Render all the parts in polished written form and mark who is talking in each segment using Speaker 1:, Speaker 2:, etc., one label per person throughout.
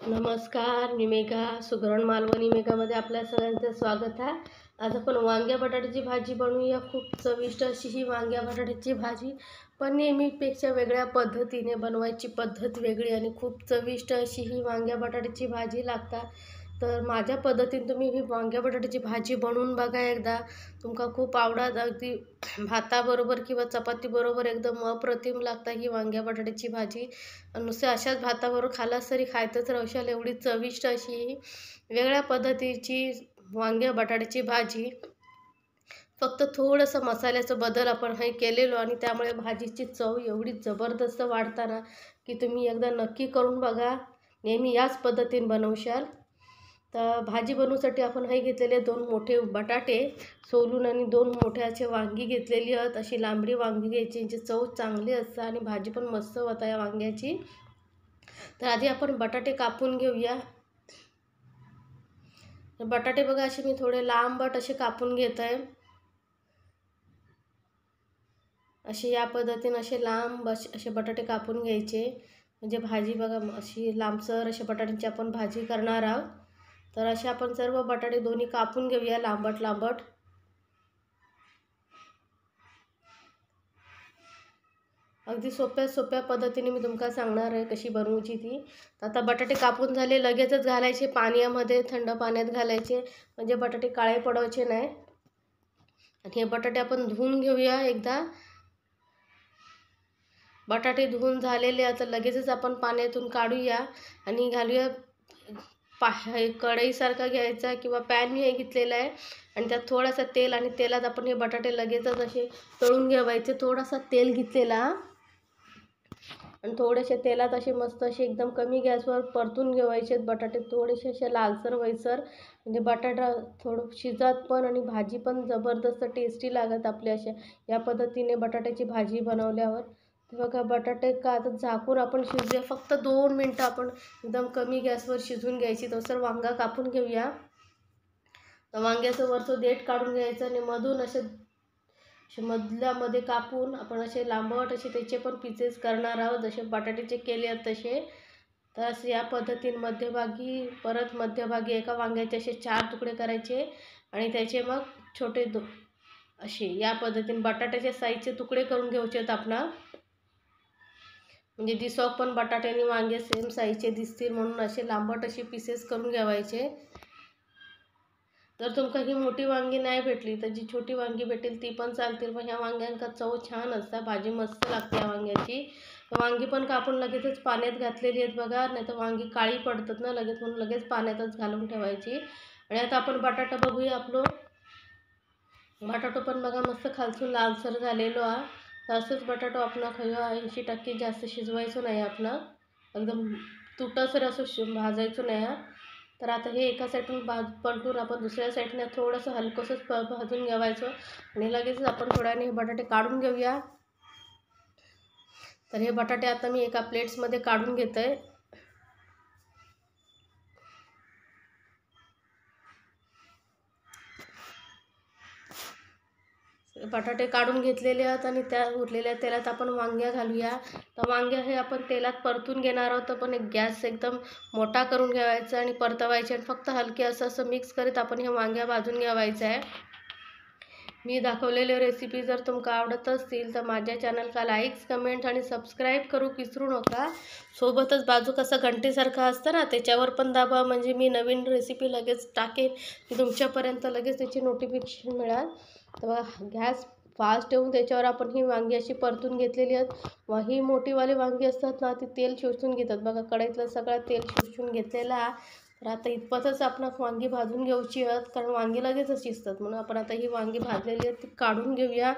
Speaker 1: नमस्कार, मी मेघा सुगरण मालवणी मेघामध्ये आपल्या सगळ्यांचं स्वागत आहे। आज आपण वांग्या बटाट्याची भाजी बनवूया। खूप चविष्ट अशी ही वांग्या बटाट्याची भाजी, पण नेहमीपेक्षा वेगळ्या पद्धतीने बनवायची पद्धत वेगळी आणि खूप चविष्ट अशी ही वांग्या बटाट्याची भाजी लागतात। तर माझ्या पद्धतीने तुम्ही ही वांग्या बटाट्याची भाजी बनवून बघा एकदा, तुमका खूप आवडत। अगदी भाताबरोबर किंवा चपातीबरोबर एकदम अप्रतिम लागता ही वांग्या बटाट्याची भाजी। नुसतं अशाच भाताबरोबर खाल्लास तरी खायतच राहशाल, एवढी चविष्ट अशी वेगळ्या पद्धतीची वांग्या बटाट्याची भाजी। फक्त थोडंसं मसाल्याचा बदल आपण हे केलेलो आणि त्यामुळे भाजीची चव एवढी जबरदस्त वाढताना की तुम्ही एकदा नक्की करून बघा, नेहमी याच पद्धतीने बनवशाल। तर भाजी बनवण्यासाठी आपण हे घेतलेले 2 मोठे बटाटे सोलून आणि 2 मोठे असे वांगी घेतलेली आहेत। अशी लांबडी वांगी घ्यायची, यांची चव चांगली असते आणि भाजी पण मस्त होते या वांग्याची। तर आधी आपण बटाटे कापून घेऊया। बटाटे बघा असे मी थोडे लांबट असे कापून घेत आहे। असे या पद्धतीने असे लांब असे बटाटे कापून घ्यायचे, म्हणजे भाजी बघा अशी लांबसर अशा बटाट्यांची आपण भाजी करणार आहोत। तर असे आपण सर्व बटाटे दोन्ही कापून घेऊया लांबट लांबट। अगदी सोप्या पद्धतीने मी तुमका सांगणार आहे कशी बनवायची ती। आता बटाटे कापून झाले, लगेचच घालायचे पाण्यामध्ये, थंड पाण्यात घालायचे, म्हणजे बटाटे काळे पडायचे नाही। आणि हे बटाटे आपण धुवून घेऊया एकदा। बटाटे धुवून झालेले आता लगेचच आपण पाण्यातून काढूया आणि घालूया कढईसारखा घ्यायचा किंवा पॅन मी हे घेतलेला आहे आणि त्यात थोडासा तेल, आणि तेलात आपण हे बटाटे लगेचच असे तळून घ्यायचे। थोडासा तेल घेतलेला आणि थोडेसे तेलात असे मस्त असे एकदम कमी गॅसवर परतून घ्यायचे बटाटे, थोडेसे असे लालसर व्हायसर, म्हणजे बटाटा थोडं शिजत पण आणि भाजी पण जबरदस्त टेस्टी लागत आपल्या अशा या पद्धतीने बटाट्याची भाजी बनवल्यावर। बघा बटाटे का आता झाकून आपण शिजूया, फक्त 2 मिनटं आपण एकदम कमी गॅसवर शिजून घ्यायची। तसं वांगा कापून घेऊया। तर वांग्याचं वरचं देठ काढून घ्यायचं आणि मधून असे मधल्यामध्ये कापून आपण असे लांबट असे त्याचे पण पीसेस करणार आहोत, जसे बटाट्याचे केले आहेत तसे। तर असे या पद्धतीने मध्यभागी परत मध्यभागी एका वांग्याचे असे 4 तुकडे करायचे आणि त्याचे मग छोटे असे या पद्धतीने बटाट्याच्या साईजचे तुकडे करून घ्यायचे आहेत आपण, म्हणजे दिसो पण बटाटे आणि वांगे सेम साईजचे दिसतील म्हणून असे लांबट असे पीसेस करून घ्यायचे। जर तुमका ही मोठी वांगी नाही भेटली तर जी छोटी वांगी भेटेल ती पण चालतील, पण ह्या वांग्यांका चव छान असते, भाजी मस्त लागते या वांग्याची। वांगी पण कापून लगेचच पाण्यात घातलेली आहेत बघा, नाही तर वांगी काळी पडतात ना लगेच, म्हणून लगेच पाण्यातच घालून ठेवायची। आणि आता आपण बटाटा बघूया। आपलं बटाटो पण बघा मस्त खालसून लालसर झालेलो आहे। तर असंच बटाटो आपण खाऊया, 80% जास्त शिजवायचं नाही आपण, एकदम तुटसर असं भाजायचं नाही। तर आता हे एका साईडून पलटून आपण दुसऱ्या साईडने थोडंसं हलकंसं भाजून घ्यायचं आणि लगेच आपण थोड्याने हे बटाटे काढून घेऊया। तर हे बटाटे आता मी एका प्लेट्समध्ये काढून घेत आहे। बटाटे काढून घेतलेले आहेत आणि त्या उरलेल्या तेलात आपण वांग्या घालूया। तर वांगे हे आपण तेलात परतून घेणार आहोत, पण एक गॅस एकदम मोठा करून घ्यायचा आणि परतवायचे आणि फक्त हलके असं मिक्स करीत आपण हे वांग्या भाजून घ्यायचं आहे। मी दाखवलेले रेसिपी जर तुमका आवडत असतील तर माझ्या चॅनलला लाईक्स, कमेंट आणि सबस्क्राईब करू विसरू नका। सोबतच बाजू कसं घंटेसारखं असतं ना, त्याच्यावर पण दाबा, म्हणजे मी नवीन रेसिपी लगेच टाकेन की तुमच्यापर्यंत लगेच त्याची नोटिफिकेशन मिळेल। तर गॅस फास्ट ठेवून त्याच्यावर आपण ही वांगी अशी परतून घेतलेली आहेत। ही मोठीवाली वांगी असतात ना, ती तेल शोषून घेतात बघा, कढईतलं सगळं तेल शोषून घेतलेलं आहे। तर आता इतपतच आपण वांगी भाजून घ्यायची आहेत, कारण वांगी लगेचच शिजतात, म्हणून आपण आता ही वांगी भाजलेली आहेत ती काढून घेऊया।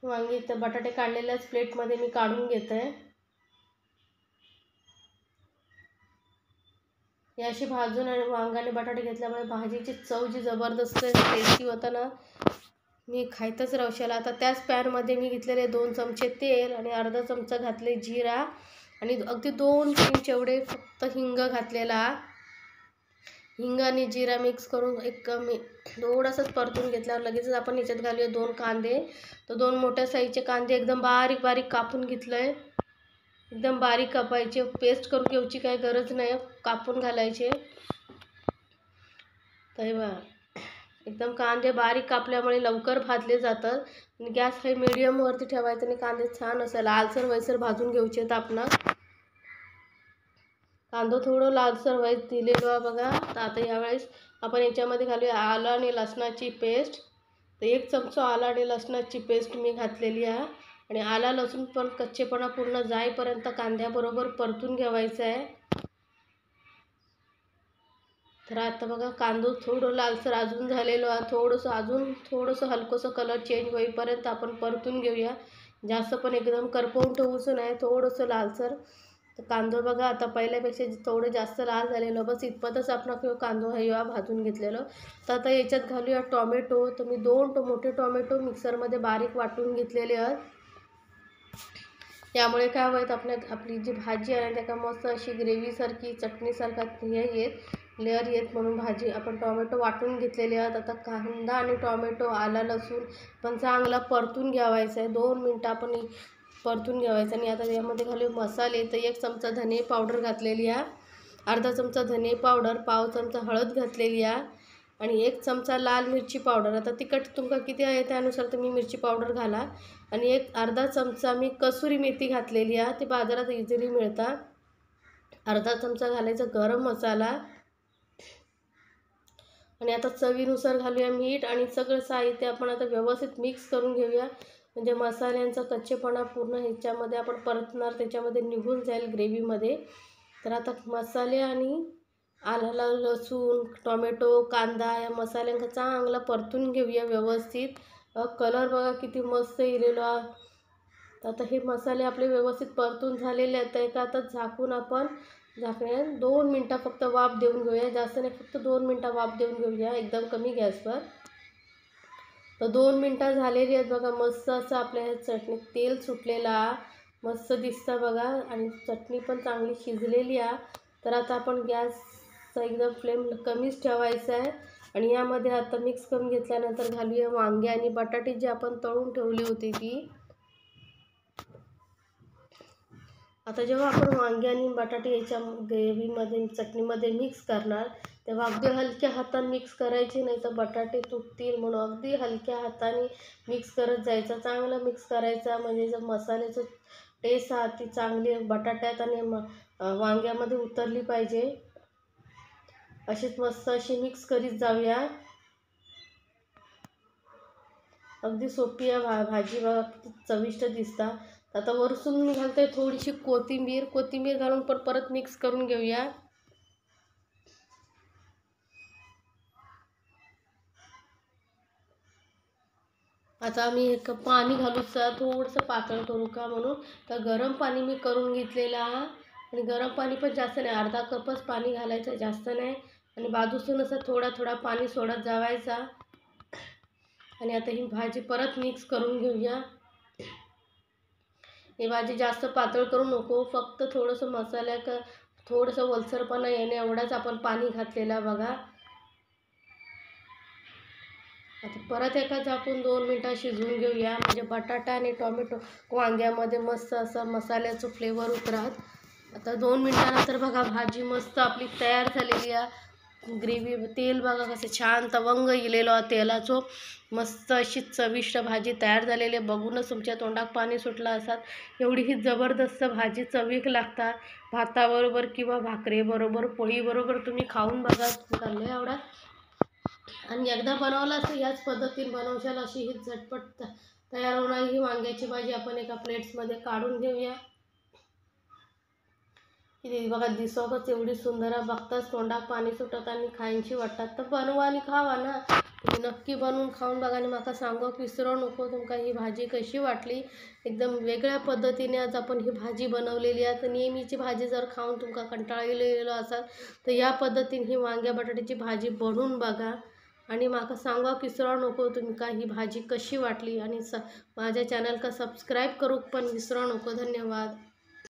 Speaker 1: वांगी तर बटाटे काढलेल्याच प्लेटमध्ये मी काढून घेत आहे। हे अशी भाजून आणि वांगाने बटाटे घेतल्यामुळे भाजीची चव जी जबरदस्त टेस्टी होतं ना, मी खायतच राहशाल। आता त्याच पॅनमध्ये मी घेतलेले 2 चमचे तेल आणि अर्धा चमचा घातले जिरा आणि अगदी 2 पिंच एवढे फक्त हिंग घातलेला। हिंग आणि जिरा मिक्स करून एक थोडंसंच परतून घेतल्यावर लगेचच आपण याच्यात घालूया 2 कांदे. तर 2 मोठ्या साईजचे कांदे एकदम बारीक बारीक कापून घेतलं आहे. एकदम बारीक कापायचे, पेस्ट करून घ्यायची काही गरज नाही, कापून घालायचे. तर एकदम कांदे बारीक कापल्यामुळे लवकर भाजले जातात. आणि गॅस हे मीडियमवरती ठेवायचं आणि कांदे छान असं लालसर वैसर भाजून घ्यायचे आहेत. कांदा थोडं लालसर व्हायस दिलेलो आहे बघा. तर आता यावेळेस आपण याच्यामध्ये घालूया आलं आणि लसणाची पेस्ट. तर 1 चमचा आलं आणि लसणाची पेस्ट मी घातलेली आहे. आणि आला लसूण पण कच्चेपणा पूर्ण जाईपर्यंत कांद्याबरोबर परतून घ्यायचं आहे. तर आता बघा कांदा थोडं लालसर अजून झालेलं आहे. थोडंसं हलकंसं कलर चेंज होईपर्यंत आपण परतून घेऊया. जास्त पण एकदम करपवून ठेवूचं नाही, थोडंसं लालसर. तर कांदा बघा आता पहिल्यापेक्षा थोडं जास्त लाल झालेलं, बस इतपतच आपण कांदा हा भाजून घेतलेलं. तर आता याच्यात घालूया टोमॅटो. तर मी 2 मोठे टोमॅटो मिक्सरमध्ये बारीक वाटून घेतलेले आहेत. त्यामुळे काय होईल आपली जी भाजी आहे त्याला मस्त अशी ग्रेव्हीसारखी चटणीसारखा लेअर येत म्हणून भाजी आपण टोमॅटो वाटून घेतलेले आहेत. आता कांदा आणि टोमॅटो आला लसूण पण चांगला परतून घ्यावायचा आहे. 2 मिनटं आपण परतून घ्यावायचं. आणि आता यामध्ये घालू मसाले. तर 1 चमचा धने पावडर घातलेली आहे, अर्धा चमचा धने पावडर, पाव चमचा हळद घातलेली आहे आणि 1 चमचा लाल मिरची पावडर. आता तिखट तुमका किती आहे त्यानुसार तुम्ही मिरची पावडर घाला. आणि अर्धा चमचा मी कसुरी मेथी घातलेली आहे, ती बाजारात इझिली मिळतात. अर्धा चमचा घालायचा गरम मसाला. आणि आता चवीनुसार घालूया मीठ. आणि सगळं साहित्य आपण आता व्यवस्थित मिक्स करून घेऊया, म्हणजे मसाल्यांचा कच्चेपणा पूर्ण ह्याच्यामध्ये आपण परतणार त्याच्यामध्ये निघून जाईल ग्रेव्हीमध्ये. तर आता मसाले आणि आला लसूण टोमॅटो कांदा या मसाल्यांचा चांगला परतून घेऊया व्यवस्थित. कलर बघा किती मस्त येलेला. आता हे मसाले आपले व्यवस्थित परतून झालेले आहेत. तर आता झाकून आपण झाकण्यात 2 मिनटं फक्त वाफ देऊन घेऊया, जास्त नाही, फक्त 2 मिनटं वाफ देऊन घेऊया एकदम कमी गॅसवर. तर 2 मिनटं झालेली आहेत बघा. मस्त असं आपल्या चटणीत तेल सुटलेला मस्त दिसतं बघा. आणि चटणी पण चांगली शिजलेली आहे. तर आता आपण गॅसचा एकदम फ्लेम कमीच ठेवायचा आहे. आणि यामध्ये आता मिक्स करून घेतल्यानंतर घालूया वांगे आणि बटाटे जी आपण तळून ठेवली होती ती. आता जेव्हा आपण वांगे आणि बटाटे याच्या ग्रेव्हीमध्ये चटणीमध्ये मिक्स करणार तेव्हा अगदी हलक्या हाताने मिक्स करायची, नाही तर बटाटे तुटतील, म्हणून अगदी हलक्या हाताने मिक्स करत जायचं. चांगलं मिक्स करायचा, म्हणजे जर मसाल्याचं टेस्ट आहे ती चांगली बटाट्यात आणि वांग्यामध्ये उतरली पाहिजे. अशीच मस्त अशी मिक्स करीत जाऊया. अगदी सोपी आहे भाजी बघा, किती चविष्ट दिसता. आता वरसून मी घालते थोडीशी कोथिंबीर घालून परत मिक्स करून घेऊया. आता मी एक पाणी घालूचा थोडंसं पातळ करू का म्हणून. तर गरम पाणी मी करून घेतलेलं आहे. आणि गरम पाणी पण जास्त नाही, अर्धा कपच पाणी घालायचं, जास्त नाही. आणि बाजूसून असं थोडा पाणी सोडत जावायचा. आणि आता ही भाजी परत मिक्स करून घेऊया. ही भाजी जास्त पातळ करू नको, फक्त थोडंसं थोडंसं ओलसरपणा येणे एवढाच आपण पाणी घातलेला बघा. आता परत एका झाकून 2 मिनटं शिजवून घेऊया, म्हणजे बटाटा आणि टोमॅटो वांग्यामध्ये मस्त असं मसाल्याचं फ्लेवर उतरत. आता 2 मिनटानंतर बघा भाजी मस्त आपली तयार झालेली आहे. ग्रेव्ही तेल बघा कसं छान तवंग इलेलो तेलाचं. मस्त अशी चविष्ट भाजी तयार झालेली आहे. बघूनच तुमच्या तोंडात पाणी सुटलं असतात. एवढी ही जबरदस्त भाजी चवीक लागतात. भाताबरोबर किंवा भाकरीबरोबर पोळीबरोबर तुम्ही खाऊन बघा, लय आवडा. आणि एकदा बनवला तर याच पद्धतीने बनवशाल, अशी ही झटपट तयार होणारी ही वांग्याची भाजी आपण एका प्लेट्समध्ये काढून घेऊया. ही बघा दिसतच एवढी सुंदर, बघताच तोंडात पाणी सुटत आणि खायची वाटतात. तर बनवा आणि खावा ना, तुम्ही नक्की बनवून खाऊन बघा. आणि मला सांगूक विसरू नको तुमका ही भाजी कशी वाटली. एकदम वेगळ्या पद्धतीने आज आपण ही भाजी बनवलेली आहे. तर नेहमीची भाजी जर खाऊन तुमका कंटाळलेलं असाल तर या पद्धतीने ही वांग्या बटाट्याची भाजी बनवून बघा. आणि मला सांगा विसरू नको तुमका ही भाजी कशी वाटली. आणि माझ्या चॅनलला सबस्क्राईब करू पण विसरू नको. धन्यवाद.